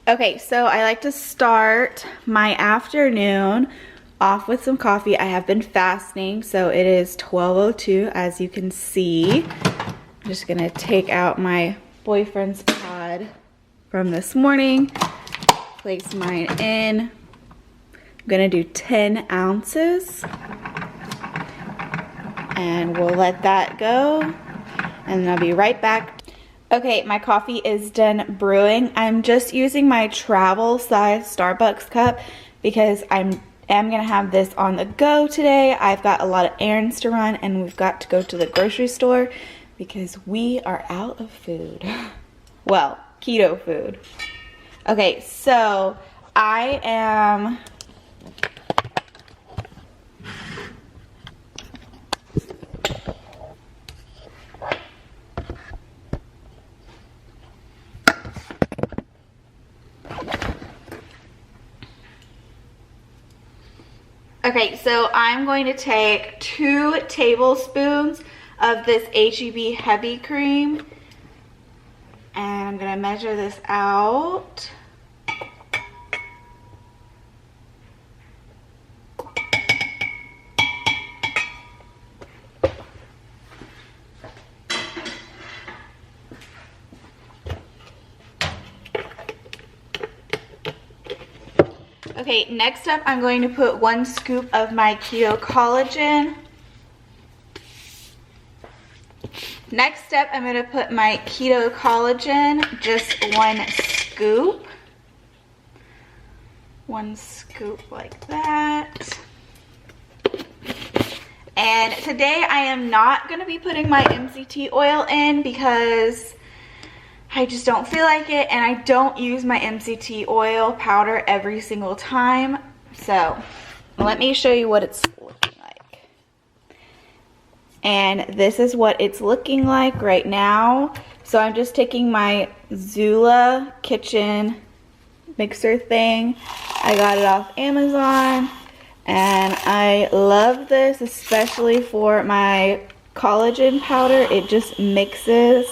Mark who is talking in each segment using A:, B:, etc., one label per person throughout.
A: Okay, so I like to start my afternoon off with some coffee. I have been fasting, so it is 12:02 as you can see. I'm just gonna take out my boyfriend's pod from this morning, place mine in. I'm gonna do 10 ounces and we'll let that go and then I'll be right back. Okay, my coffee is done brewing. I'm just using my travel size Starbucks cup because I am gonna have this on the go today. I've got a lot of errands to run and we've got to go to the grocery store because we are out of food. Well, keto food. Okay, so I am Okay, so I'm going to take 2 tablespoons of this H-E-B heavy cream and I'm gonna measure this out. Okay, next up I'm going to put 1 scoop of my keto collagen. Next up I'm going to put my keto collagen, just 1 scoop. 1 scoop like that. And today I am not going to be putting my MCT oil in because I just don't feel like it, and I don't use my MCT oil powder every single time. So let me show you what it's looking like. And this is what it's looking like right now. So I'm just taking my Zula kitchen mixer thing. I got it off Amazon and I love this, especially for my collagen powder. It just mixes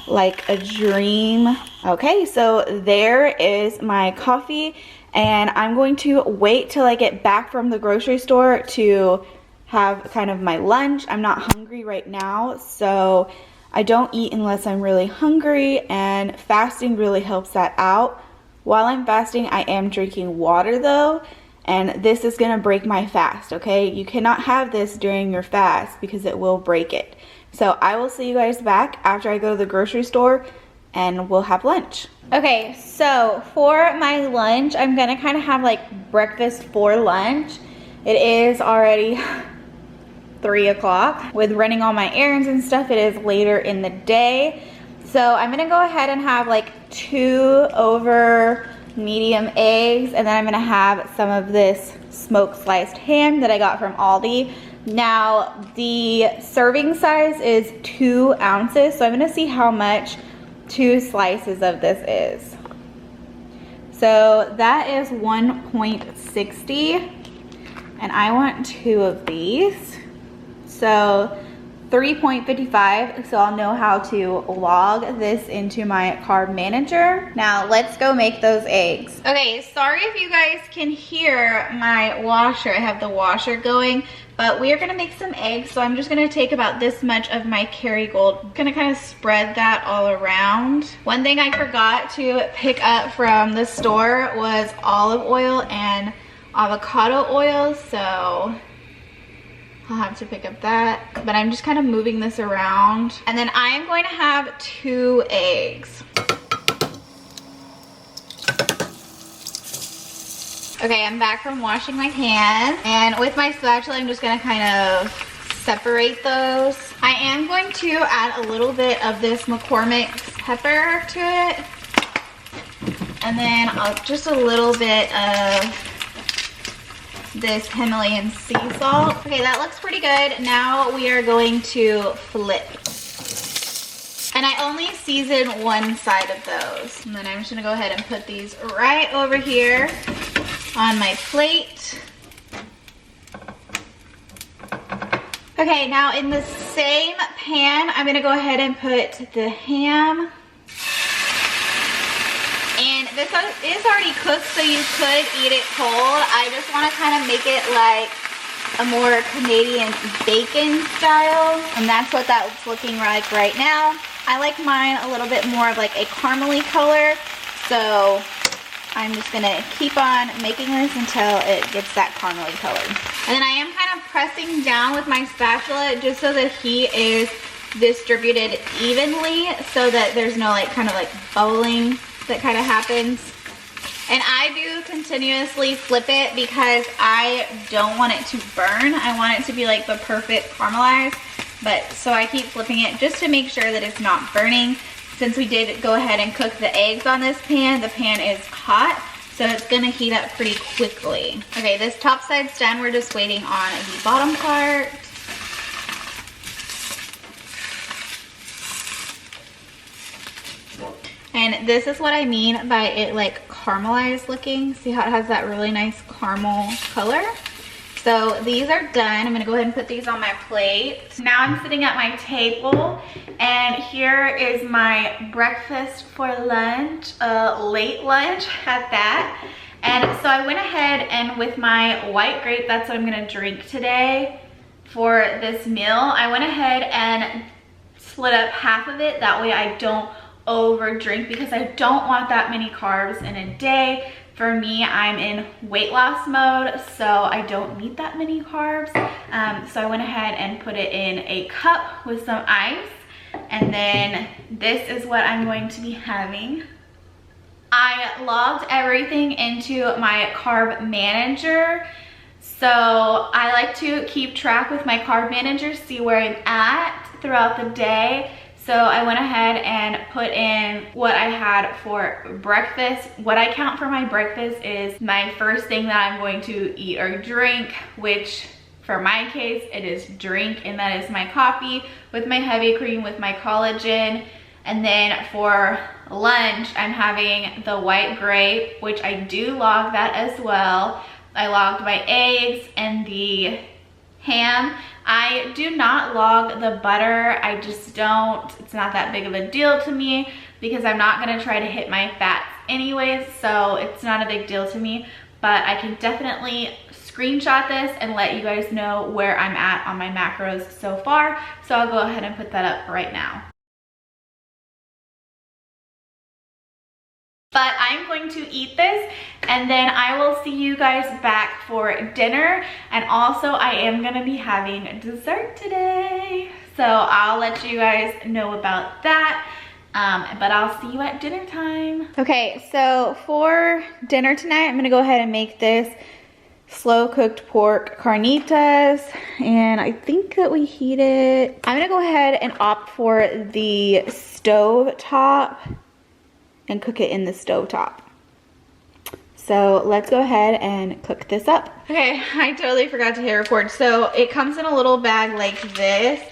A: like a dream. Okay, so there is my coffee and I'm going to wait till I get back from the grocery store to have kind of my lunch. I'm not hungry right now, so I don't eat unless I'm really hungry, and fasting really helps that out. While I'm fasting, I am drinking water though, and this is gonna break my fast, okay? You cannot have this during your fast because it will break it. So I will see you guys back after I go to the grocery store and we'll have lunch. Okay, so for my lunch, I'm gonna kind of have like breakfast for lunch. It is already 3 o'clock. With running all my errands and stuff, it is later in the day. So I'm gonna go ahead and have like 2 over medium eggs, and then I'm gonna have some of this smoked sliced ham that I got from Aldi. Now, the serving size is 2 ounces, so I'm gonna see how much 2 slices of this is. So that is 1.60, and I want 2 of these. So 3.55, so I'll know how to log this into my carb manager. Now let's go make those eggs. Okay, sorry if you guys can hear my washer. I have the washer going, but we are gonna make some eggs. So I'm just gonna take about this much of my Kerrygold. I'm gonna kind of spread that all around. One thing I forgot to pick up from the store was olive oil and avocado oil, so I'll have to pick up that, but I'm just kind of moving this around. And then I am going to have 2 eggs. Okay, I'm back from washing my hands, and with my spatula, I'm just gonna kind of separate those. I am going to add a little bit of this McCormick's pepper to it, and then just a little bit of this Himalayan sea salt. Okay, that looks pretty good. Now we are going to flip. And I only season one side of those. And then I'm just gonna go ahead and put these right over here on my plate. Okay, now in the same pan, I'm gonna go ahead and put the ham. And this is already cooked, so you could eat it cold. I just want to kind of make it like a more Canadian bacon style, and that's what that's looking like right now. I like mine a little bit more of like a caramely color, so I'm just gonna keep on making this until it gets that caramely color. And then I am kind of pressing down with my spatula just so the heat is distributed evenly, so that there's no like kind of like bubbling that kind of happens. And I do continuously flip it because I don't want it to burn. I want it to be like the perfect caramelized, but so I keep flipping it just to make sure that it's not burning. Since we did go ahead and cook the eggs on this pan, the pan is hot, so it's gonna heat up pretty quickly. Okay, this top side's done. We're just waiting on the bottom part. And this is what I mean by it like caramelized looking. See how it has that really nice caramel color? So these are done. I'm gonna go ahead and put these on my plate. Now I'm sitting at my table, and here is my breakfast for lunch, late lunch at that. And so I went ahead and with my white grape, that's what I'm gonna drink today for this meal. I went ahead and split up half of it. That way I don't over drink, because I don't want that many carbs in a day. For me, I'm in weight loss mode, so I don't need that many carbs. So I went ahead and put it in a cup with some ice, and then this is what I'm going to be having. I logged everything into my carb manager, so I like to keep track with my carb manager, see where I'm at throughout the day. So I went ahead and put in what I had for breakfast. What I count for my breakfast is my first thing that I'm going to eat or drink, which for my case, it is drink, and that is my coffee with my heavy cream with my collagen. And then for lunch, I'm having the white grape, which I do log that as well. I logged my eggs and the ham. I do not log the butter. I just don't. It's not that big of a deal to me because I'm not gonna try to hit my fats anyways, so it's not a big deal to me. But I can definitely screenshot this and let you guys know where I'm at on my macros so far. So I'll go ahead and put that up right now. But I'm going to eat this, and then I will see you guys back for dinner. And also I am gonna be having dessert today, so I'll let you guys know about that. But I'll see you at dinner time. Okay, so for dinner tonight, I'm gonna go ahead and make this slow cooked pork carnitas, and I think that we heat it. I'm gonna go ahead and opt for the stove top and cook it in the stove top. So let's go ahead and cook this up. Okay, I totally forgot to hit record. So it comes in a little bag like this.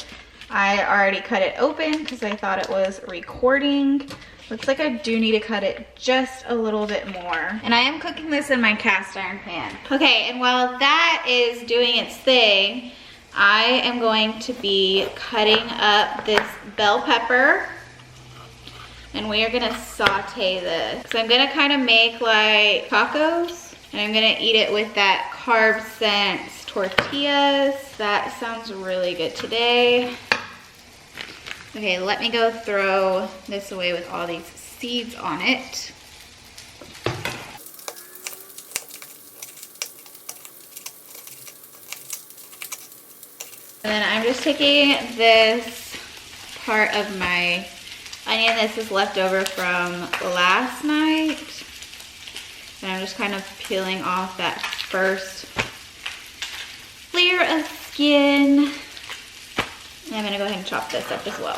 A: I already cut it open because I thought it was recording. Looks like I do need to cut it just a little bit more. And I am cooking this in my cast iron pan. Okay, and while that is doing its thing, I am going to be cutting up this bell pepper. And we are gonna saute this. So I'm gonna kind of make like tacos, and I'm gonna eat it with that Carb Sense tortillas. That sounds really good today. Okay, let me go throw this away with all these seeds on it. And then I'm just taking this part of my onion. This is left over from last night. And I'm just kind of peeling off that first layer of skin. And I'm gonna go ahead and chop this up as well.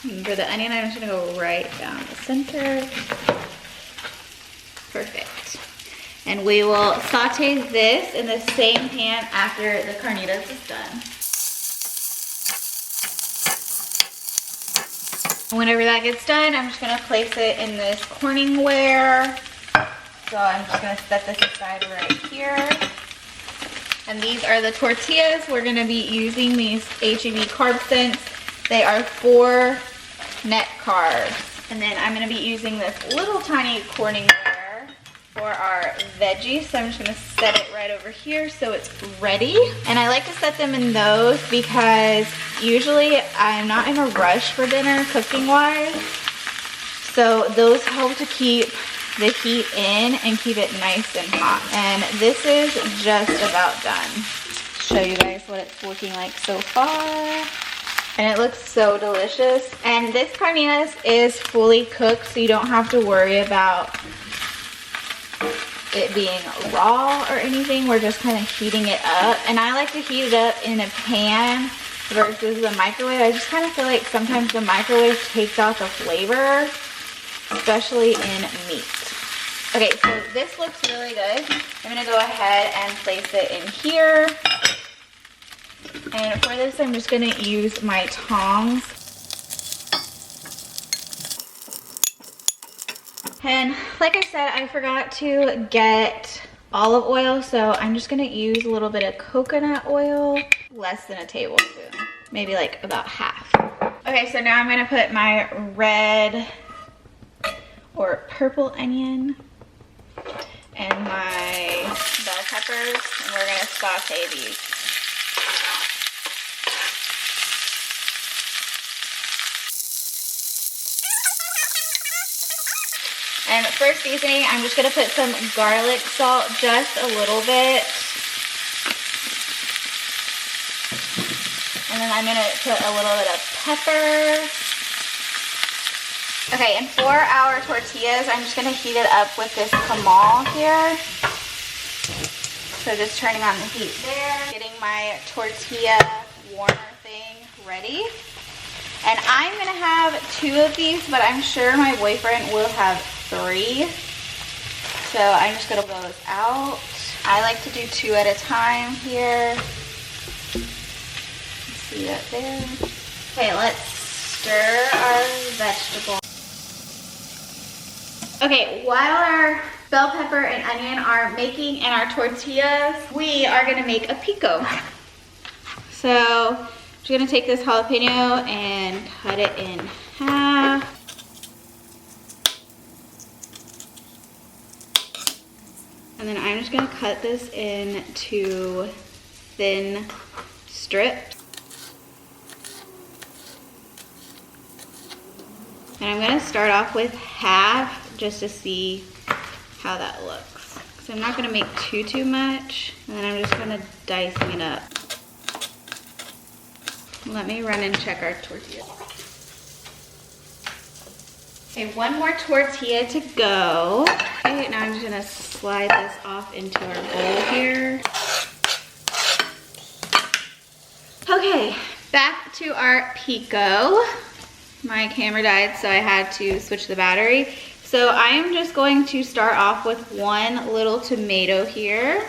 A: And for the onion, I'm just gonna go right down the center. Perfect. And we will saute this in the same pan after the carnitas is done. Whenever that gets done, I'm just gonna place it in this Corningware. So I'm just gonna set this aside right here. And these are the tortillas. We're gonna be using these H-E-B Carb Sense They are 4 net carbs. And then I'm gonna be using this little tiny Corningware for our veggies. So I'm just gonna set it right over here so it's ready. And I like to set them in those because usually I'm not in a rush for dinner cooking wise. So those help to keep the heat in and keep it nice and hot. And this is just about done. Show you guys what it's looking like so far. And it looks so delicious. And this carnitas is fully cooked, so you don't have to worry about it being raw or anything. We're just kind of heating it up. And I like to heat it up in a pan versus the microwave. I just kind of feel like sometimes the microwave takes out the flavor, especially in meat. Okay, so this looks really good. I'm gonna go ahead and place it in here. And for this, I'm just gonna use my tongs. And like I said, I forgot to get olive oil, so I'm just gonna use a little bit of coconut oil, less than a tablespoon, maybe like about half. Okay, so now I'm gonna put my red or purple onion and my bell peppers, and we're gonna saute these. And for seasoning, I'm just gonna put some garlic salt, just a little bit. And then I'm gonna put a little bit of pepper. Okay, and for our tortillas, I'm just gonna heat it up with this comal here. So just turning on the heat there, getting my tortilla warmer thing ready. And I'm gonna have 2 of these, but I'm sure my boyfriend will have 3. So I'm just gonna blow this out. I like to do 2 at a time here. See that there? Okay, let's stir our vegetables. Okay, while our bell pepper and onion are making and our tortillas, we are gonna make a pico. So I'm just gonna take this jalapeno and cut it in half. And then I'm just gonna cut this into thin strips. And I'm gonna start off with half just to see how that looks. So I'm not gonna make too much, and then I'm just gonna dicing it up. Let me run and check our tortillas. Okay, 1 more tortilla to go. Okay, now I'm just gonna slide this off into our bowl here. Okay, back to our pico. My camera died, so I had to switch the battery. So I am just going to start off with 1 little tomato here.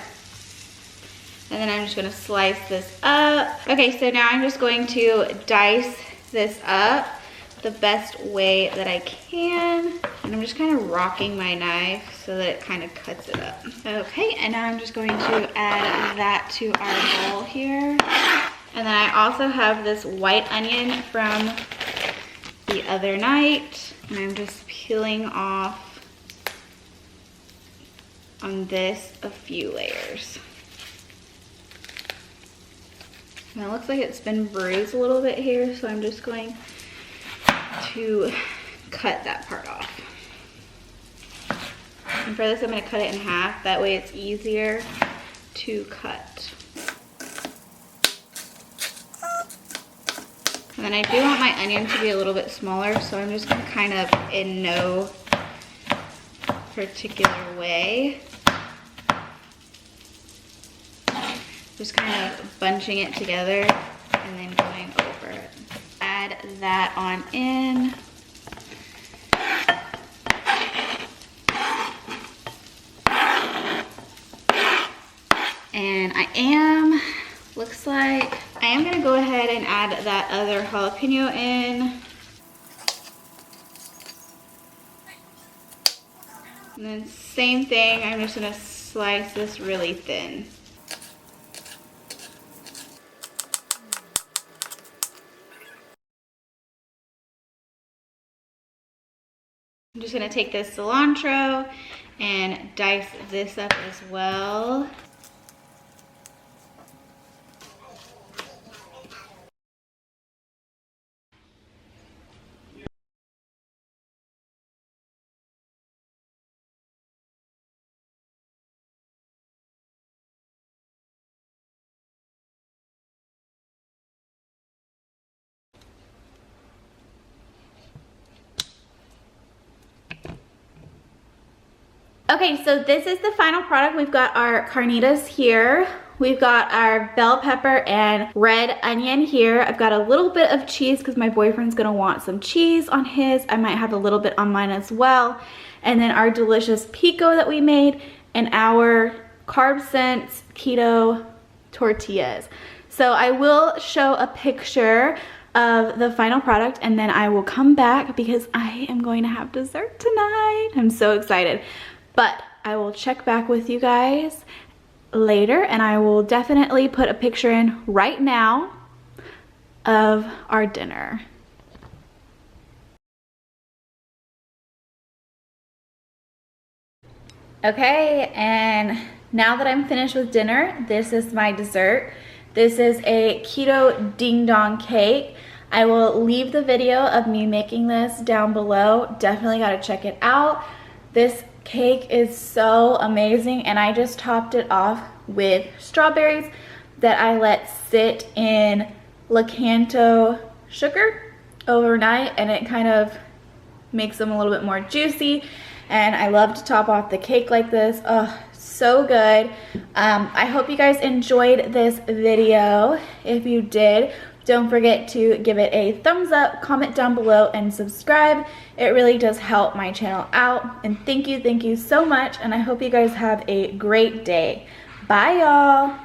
A: And then I'm just gonna slice this up. Okay, so now I'm just going to dice this up the best way that I can. And I'm just kind of rocking my knife so that it kind of cuts it up. Okay, and now I'm just going to add that to our bowl here. And then I also have this white onion from the other night. And I'm just peeling off on this a few layers. And it looks like it's been bruised a little bit here, so I'm just going to cut that part off. And for this, I'm gonna cut it in half. That way it's easier to cut. And then I do want my onion to be a little bit smaller, so I'm just gonna kind of, in no particular way, just kind of bunching it together and then going over it. Add that on in. And looks like I am gonna go ahead and add that other jalapeno in. And then same thing, I'm just gonna slice this really thin. gonna take this cilantro and dice this up as well. Okay, so this is the final product. We've got our carnitas here. We've got our bell pepper and red onion here. I've got a little bit of cheese because my boyfriend's gonna want some cheese on his. I might have a little bit on mine as well. And then our delicious pico that we made and our carb sense keto tortillas. So I will show a picture of the final product and then I will come back because I am going to have dessert tonight. I'm so excited. But I will check back with you guys later and I will definitely put a picture in right now of our dinner. Okay, and now that I'm finished with dinner, this is my dessert. This is a keto ding dong cake. I will leave the video of me making this down below. Definitely gotta check it out. This cake is so amazing and I just topped it off with strawberries that I let sit in Laken sugar overnight, and it kind of makes them a little bit more juicy, and I love to top off the cake like this. Oh, so good. I hope you guys enjoyed this video. If you did, don't forget to give it a thumbs up, comment down below, and subscribe. It really does help my channel out. And thank you so much. And I hope you guys have a great day. Bye, y'all.